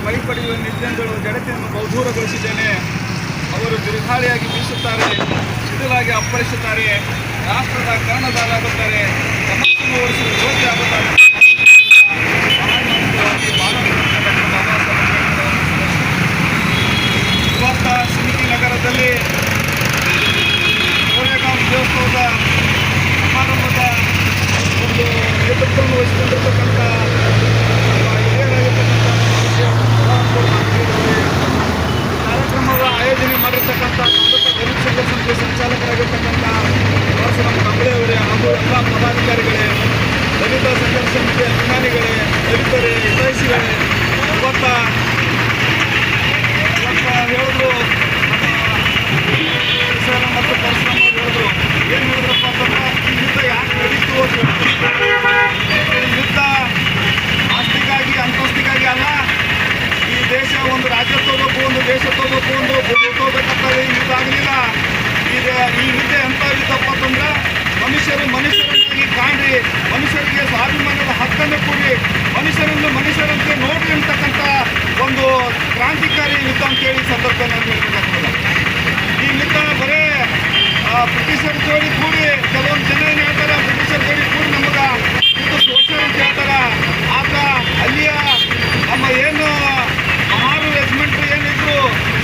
ಮೈ ಪಡೆಯುವ ನಿದ್ದೆಂದಳು ಜಡತೆಯನ್ನು ಬಹುದೂರಗೊಳಿಸಿದ್ದೇನೆ. ಅವರು ಬಿರುಗಾಳಿಯಾಗಿ ಬೀಸುತ್ತಾರೆ, ಸಿಡಿಲಾಗಿ ಅಪ್ಪಳಿಸುತ್ತಾರೆ, ರಾಷ್ಟ್ರದ ಕರ್ಣಧಾರಾಗುತ್ತಾರೆ, ಸಮಾಜವನ್ನು ಓಡಿಸುವ ಜ್ಯೋತಿ ಆಗುತ್ತಾರೆ. ಇವತ್ತ ಸಿಮಿಕಿ ನಗರದಲ್ಲಿ ಕೋರೆಗಾಂವ್ ವಿಜಯೋತ್ಸವದ ಸಮಾರಂಭದ ಒಂದು ನೇತೃತ್ವವನ್ನು ವಹಿಸಿಕೊಂಡಿರ್ತಕ್ಕಂಥ ಕಾರ್ಯಕ್ರಮದ ಆಯೋಜನೆ ಮಾಡಿರ್ತಕ್ಕಂಥ ದಲಿತ ಸಂಘ ಸಂಸ್ಥೆ ಸಂಚಾಲಕರಾಗಿರ್ತಕ್ಕಂಥ ನಮ್ಮ ಕಂಬಳೆಯವರೇ ಹಾಗೂ ಎಲ್ಲ ಪದಾಧಿಕಾರಿಗಳೇ, ದಲಿತ ಸಂಘರ್ಷ ಸಮಿತಿ ಅಭಿಮಾನಿಗಳೇ, ದಲಿತರೇ, ಹಿತೈಷಿಗಳೇ, ಇವತ್ತ ಹೇಳಿದ್ರು ಮತ್ತು ಪರಶುರಾಮ್ ಅವರು ಹೇಳಿದ್ರು. ಏನು ಹೇಳಿದ್ರಪ್ಪ ಅಂತಂದ್ರೆ, ಈ ಯುದ್ಧ ಯಾಕೆ ನಡೀತು? ಈ ಯುದ್ಧ ಆಸ್ತಿಗಾಗಿ ಅಂತಸ್ತಿಗಾಗಿ ಅಲ್ಲ. ಈ ದೇಶ ಒಂದು ರಾಜ್ಯ ತಗೋಬೇಕು, ಒಂದು ದೇಶ ತಗೋಬೇಕು, ಒಂದು ತಗೋಬೇಕಂತ ಈ ಯುದ್ಧ ಆಗಲಿಲ್ಲ. ಈ ಯುದ್ಧ ಎಂಥ ಯುದ್ಧಪ್ಪ ಅಂತಂದ್ರೆ, ಮನುಷ್ಯರನ್ನಾಗಿ ಕಾಣ್ರಿ, ಮನುಷ್ಯರಿಗೆ ಸ್ವಾಭಿಮಾನದ ಹಕ್ಕನ್ನು ಕೊಡಿ, ಮನುಷ್ಯರಂತೆ ನೋಡ್ರಿ ಅಂತಕ್ಕಂಥ ಒಂದು ಕ್ರಾಂತಿಕಾರಿ ಯುದ್ಧ ಅಂತೇಳಿ ಸಂದರ್ಭ ನಾನು ಹೇಳ್ಬೇಕಾಗ್ತದೆ. ಈ ಯುದ್ಧ ಬರೇ ಬ್ರಿಟಿಷರ ಜೋಡಿ ಕೂಡಿ, ಕೆಲವೊಂದು ಜನ ಏನು ಹೇಳ್ತಾರೆ, ಬ್ರಿಟಿಷರ ಜೋಡಿ ಕೂಡಿ ನಮಗೆ ಇದು ಸೋಷಲ್ ಅಂತ ಹೇಳ್ತಾರೆ. ಆಗ ಅಲ್ಲಿಯ ನಮ್ಮ ಏನು ಮಹಾರು ರೆಜಿಮೆಂಟ್ ಏನಿದ್ರು,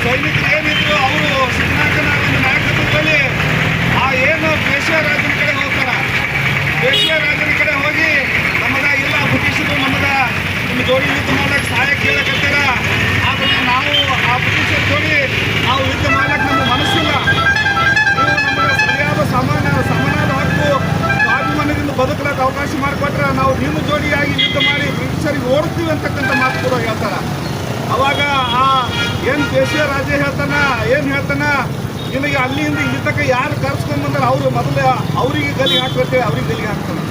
ಸೈನಿಕರು ಏನಿದ್ರು, ಅವರು ಸಿದ್ದನಾಯಕನ ಒಂದು ನಾಯಕತ್ವದಲ್ಲಿ ಆ ಏನು ಪೇಶ್ವೆ ರಾಜನ ಕಡೆ ಹೋಗ್ತಾರೆ. ಪೇಶ್ವೆ ರಾಜನ ಕಡೆ ಹೋಗಿ ನಮಗೆ ಇಲ್ಲ ಬ್ರಿಟಿಷರು ನಮಗೆ ನಿಮ್ಮ ಜೋಡಿ ಯುದ್ಧ ಮಾಡೋಕ್ಕೆ ಸಹಾಯ ಕೇಳಕತ್ತಾರ, ಆದರೆ ನಾವು ಆ ಬ್ರಿಟಿಷರ ಜೋಡಿ ನಾವು ಯುದ್ಧ ಮಾಡೋಕ್ಕೆ ನಮ್ಮ ಮನಸ್ಸಿಲ್ಲ, ನೀವು ನಮಗೆ ಸರಿಯಾದ ಸಮಾನದ ಹಕ್ಕು ಸ್ವಾಭಿಮಾನದಿಂದ ಬದುಕಲಿಕ್ಕೆ ಅವಕಾಶ ಮಾಡಿಕೊಟ್ರೆ ನಾವು ನಿಮ್ಮ ಜೋಡಿಯಾಗಿ ಯುದ್ಧ ಮಾಡಿ ಬ್ರಿಟಿಷರಿಗೆ ಓಡಿಸ್ತೀವಿ ಅಂತಕ್ಕಂಥ ಮಾತು ಕೂಡ ಹೇಳ್ತಾರೆ. ಅವಾಗ ಆ ಏನು ಪೇಶ್ವೆ ರಾಜ ಹೇಳ್ತಾನ ನಿನಗೆ ಅಲ್ಲಿಂದ ಇಲ್ಲಿ ತನಕ ಯಾರು ಕರ್ಸ್ಕೊಂಡ್ಬಂದ್ರೆ ಅವರು ಮೊದಲೇ ಅವರಿಗೆ ಗಲಿ ಹಾಕ್ಬೇಕೇಳಿ ಅವ್ರಿಗೆ ಗಲಿ ಹಾಕ್ತಾನೆ.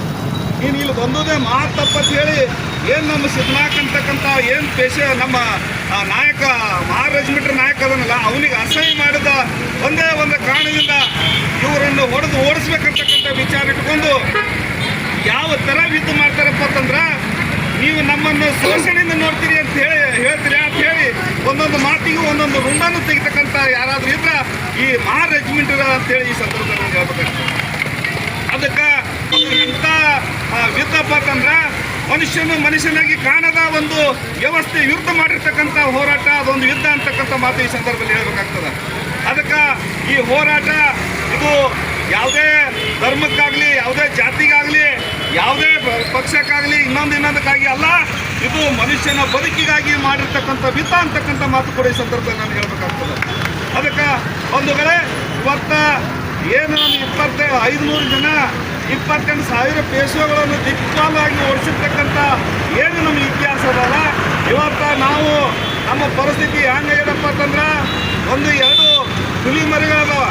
ನೀನು ಇಲ್ಲಿ ಬಂದೋದೇ ಮಾತು ತಪ್ಪಂತ ಹೇಳಿ ಏನು ನಮ್ಮ ಸಿದ್ದನಾಯಕ್ ಅಂತಕ್ಕಂಥ ಏನು ಪೇಶ್ವೆ ನಮ್ಮ ನಾಯಕ ಮಹಾರ್ ರೆಜಿಮೆಂಟ್ ನಾಯಕ ಅದನ್ನಲ್ಲ, ಅವನಿಗೆ ಅಸಹ್ಯ ಮಾಡಿದ ಒಂದೇ ಒಂದು ಕಾರಣದಿಂದ ಇವರನ್ನು ಹೊಡೆದು ಓಡಿಸ್ಬೇಕಂತಕ್ಕಂಥ ವಿಚಾರ ಇಟ್ಕೊಂಡು ಯಾವ ಥರ ಯುದ್ಧ ಮಾಡ್ತಾರಪ್ಪ ಅಂತಂದ್ರೆ, ನೀವು ನಮ್ಮನ್ನು ಶೋಷಣೆಯಿಂದ ನೋಡ್ತೀರಿ ಅಂತ ಹೇಳ್ತೀರಿ ಅಂತ ಹೇಳಿ ಒಂದೊಂದು ಮಾತಿಗೂ ಒಂದೊಂದು ರುಂಡನ್ನು ತೆಗಿತಕ್ಕಂಥ ಯಾರಾದರೂ ಇದ್ರೆ ಈ ಮಹಾರ್ ರೆಜಿಮೆಂಟ್ ಅಂತೇಳಿ ಈ ಸಂದರ್ಭದಲ್ಲಿ ಹೇಳ್ಬೇಕಾಗ್ತದೆ. ಅದಕ್ಕೆ ಇಂಥ ಯುದ್ಧಪ್ಪ ಅಂತಂದ್ರೆ ಮನುಷ್ಯನಾಗಿ ಕಾಣದ ಒಂದು ವ್ಯವಸ್ಥೆ ವಿರುದ್ಧ ಮಾಡಿರ್ತಕ್ಕಂಥ ಹೋರಾಟ, ಅದೊಂದು ಯುದ್ಧ ಅಂತಕ್ಕಂಥ ಮಾತು ಈ ಸಂದರ್ಭದಲ್ಲಿ ಹೇಳ್ಬೇಕಾಗ್ತದೆ. ಅದಕ್ಕೆ ಈ ಹೋರಾಟ ಇದು ಯಾವುದೇ ಧರ್ಮಕ್ಕಾಗಲಿ, ಯಾವುದೇ ಜಾತಿಗಾಗಲಿ, ಯಾವುದೇ ಪಕ್ಷಕ್ಕಾಗಲಿ, ಇನ್ನೊಂದಕ್ಕಾಗಿ ಅಲ್ಲ, ಇದು ಮನುಷ್ಯನ ಬದುಕಿಗಾಗಿ ಮಾಡಿರ್ತಕ್ಕಂಥ ಯುದ್ಧ ಅಂತಕ್ಕಂಥ ಮಾತು ಕೂಡ ಈ ಸಂದರ್ಭದಲ್ಲಿ ನಾನು ಹೇಳ್ಬೇಕಾಗ್ತದೆ. ಅದಕ್ಕೆ ಒಂದು ವೇಳೆ ಇವತ್ತ ಏನು 500 ಜನ 28,000 ಪೇಶ್ವೆಗಳನ್ನು ದಿಕ್ಪಾಲಾಗಿ ಓಡಿಸಿರ್ತಕ್ಕಂಥ ಏನು ನಮ್ಮ ಇತಿಹಾಸ ಅದಲ್ಲ, ಇವತ್ತು ನಾವು ನಮ್ಮ ಪರಿಸ್ಥಿತಿ ಹೆಂಗಾಗ್ಯದಪ್ಪ ಅಂತಂದ್ರೆ, 2 ಹುಲಿ ಮರಿಗಳದಾವ.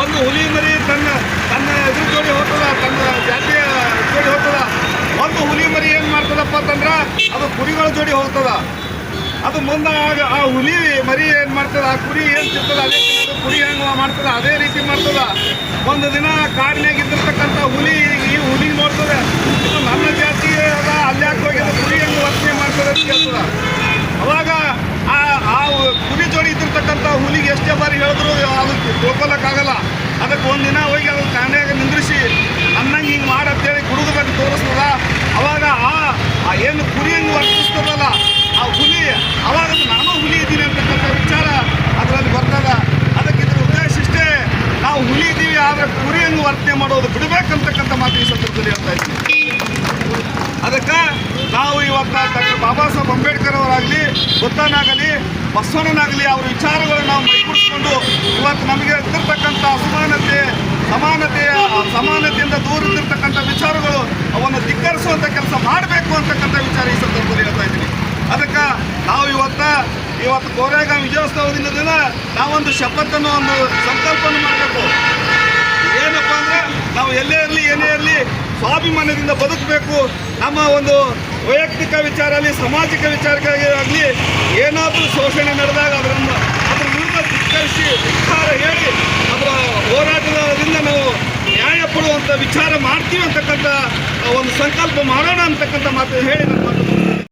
ಒಂದು ಹುಲಿ ಮರಿ ತನ್ನ ಎದುರು ಜೋಡಿ ಹೋಗ್ತದ, ತನ್ನ ಜಾತಿಯ ಜೋಡಿ ಹೋಗ್ತದ. ಒಂದು ಹುಲಿ ಮರಿ ಏನು ಮಾಡ್ತದಪ್ಪ ಅಂತಂದ್ರೆ, ಅದು ಕುರಿಗಳ ಜೋಡಿ ಹೋಗ್ತದ. ಅದು ಮುಂದೆ ಆ ಹುಲಿ ಮರಿ ಏನು ಮಾಡ್ತದ, ಆ ಕುರಿ ಏನು ತಿರ್ತದ ಅದೇ ಕುರಿ ಹೆಂಗೆ ಮಾಡ್ತದ ಅದೇ ರೀತಿ ಮಾಡ್ತದ. ಒಂದು ದಿನ ಕಾಡಿನಾಗ ಇದ್ದಿರ್ತಕ್ಕಂಥ ಹುಲಿ ಈ ಹುಲಿಗೆ ನೋಡ್ತದೆ, ಇದು ನನ್ನ ಜಾತಿ ಅದ, ಅಲ್ಲಿ ಯಾಕೆ ಹೋಗಿ ಕುರಿ ಹೆಂಗೆ ವರ್ತನೆ ಮಾಡ್ತದೆ ಅಂತ ಕೇಳ್ತದ. ಅವಾಗ ಆ ಕುರಿ ಜೋಡಿ ಇದ್ದಿರ್ತಕ್ಕಂಥ ಹುಲಿಗೆ ಎಷ್ಟೇ ಬಾರಿ ಹೇಳಿದ್ರು ಅದು ತಿಳ್ಕೊಳಕ್ಕಾಗಲ್ಲ. ಅದಕ್ಕೆ ಒಂದಿನ ಹೋಗಿ ಅದು ಕಾಂಡ್ಯಾಗ ನಿಂದ್ರಿಸಿ ನನ್ನಂಗೆ ಹಿಂಗೆ ಮಾಡಂತೇಳಿ ಗುಡುಗದಾಗ ತೋರಿಸ್ತದ. ಅವಾಗ ಆ ಏನು ಕುರಿ ಹೆಂಗೆ ವರ್ತಿಸ್ತದಲ್ಲ ಆ ಹುಲಿ, ಅವಾಗ ನಾನು ಹುಲಿ ಇದ್ದೀನಿ ಅಂತಕ್ಕಂಥ ವಿಚಾರ ಅದರಲ್ಲಿ ಬರ್ತದ. ಅದಕ್ಕೆ ಇದ್ರ ಉದ್ದೇಶ ಇಷ್ಟೇ, ನಾವು ಹುಲಿ ಇದ್ದೀವಿ ಆದರೆ ಕುರಿ ಹೆಂಗೆ ವರ್ತನೆ ಮಾಡೋದು ಬಿಡಬೇಕಂತಕ್ಕಂಥ ಮಾತು ಈ ಸಂದರ್ಭದಲ್ಲಿ ಹೇಳ್ತಾ ಇದ್ದೀನಿ. ಅದಕ್ಕೆ ನಾವು ಇವತ್ತು ಡಾಕ್ಟರ್ ಬಾಬಾ ಸಾಹೇಬ್ ಅಂಬೇಡ್ಕರ್ ಅವರಾಗಲಿ, ಬುದ್ಧನಾಗಲಿ, ಬಸವಣ್ಣನಾಗಲಿ ಅವ್ರ ವಿಚಾರಗಳನ್ನು ನಾವು ಮೈಗೂಡಿಸ್ಕೊಂಡು ಇವತ್ತು ನಮಗೆ ಇದ್ದಿರ್ತಕ್ಕಂಥ ಸಮಾನತೆಯಿಂದ ದೂರ ಇದ್ದಿರ್ತಕ್ಕಂಥ ವಿಚಾರಗಳು ಅವನ್ನು ಧಿಕ್ಕರಿಸುವಂಥ ಕೆಲಸ ಮಾಡಬೇಕು ಅಂತಕ್ಕಂಥ ವಿಚಾರ ಈ ಸಂದರ್ಭದಲ್ಲಿ ಹೇಳ್ತಾ ಇದ್ದೀನಿ. ಅದಕ್ಕೆ ನಾವು ಇವತ್ತು ಕೋರೆಗಾಂವ್ ವಿಜಯೋತ್ಸವದಿಂದ ದಿನ ನಾವೊಂದು ಶಪಥನ್ನು, ಒಂದು ಸಂಕಲ್ಪವನ್ನು ಮಾಡಬೇಕು. ಏನಪ್ಪ ಅಂದರೆ, ನಾವು ಎಲ್ಲೇ ಇರಲಿ ಏನೇ ಇರಲಿ ಸ್ವಾಭಿಮಾನದಿಂದ ಬದುಕಬೇಕು. ನಮ್ಮ ಒಂದು ವೈಯಕ್ತಿಕ ವಿಚಾರ ಆಗಲಿ, ಸಾಮಾಜಿಕ ವಿಚಾರಕ್ಕಾಗಿ ಆಗಲಿ, ಏನಾದರೂ ಶೋಷಣೆ ನಡೆದಾಗ ಅದ್ರ ವಿರುದ್ಧ ಧಿಕ್ಕರಿಸಿ ಧಿಕ್ಕಾರ ಹೇಳಿ ಅದರ ಹೋರಾಟದಿಂದ ನಾವು ನ್ಯಾಯ ಕೊಡುವಂಥ ವಿಚಾರ ಮಾಡ್ತೀವಿ ಅಂತಕ್ಕಂಥ ಒಂದು ಸಂಕಲ್ಪ ಮಾಡೋಣ ಅಂತಕ್ಕಂಥ ಮಾತು ಹೇಳಿ ನನ್ನ ಮಾತು